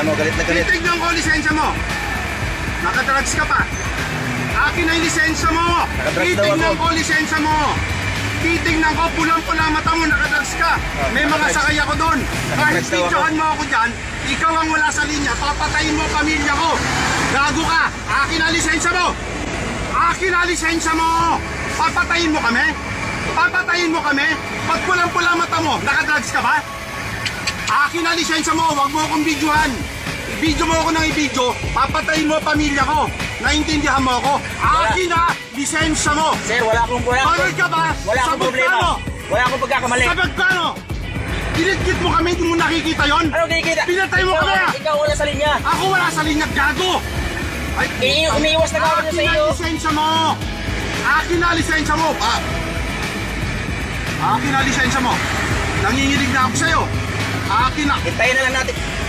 Alam mo, galit na galit. Titignan ko ang lisensya mo. Nakadrugs ka pa. Akin na yung lisensya mo. Nakadrugs daw Titignan ako. ko ang lisensya mo. Titignan ko, pulang-pula mata mo, nakadrugs ka. May mga nakadrugs. sakay ako doon. Kahit Nakadrugs daw ako. videohan mo ako dyan, ikaw ang wala sa linya, papatayin mo pamilya ko. Gago ka. Akin na lisensya mo. Akin na lisensya mo. Papatayin mo kami. Papatayin mo kami. Pag pulang-pula mata mo, nakadrugs ka ba? Akin na lisensya mo, wag mo akong videohan. I-video mo ako ng i-video, papatayin mo pamilya ko. Naintindihan mo ako. Akin na lisensya mo. Sir, wala akong Pagod ka ba? Wala akong problema. Wala akong pagkakamali. Sa magkano? Dinidkit mo kami, hindi mo nakikita yon. Ano kinikita? Pinatay mo kami. Ikaw wala sa linya. Ako wala sa linya, gago. Ay, Umiiwas na ako akin sa na iyo. lisensya mo. Akin na lisensya mo. Akin na lisensya mo. Nanginginig na ako sa'yo. Akin na. Hintayin na lang natin.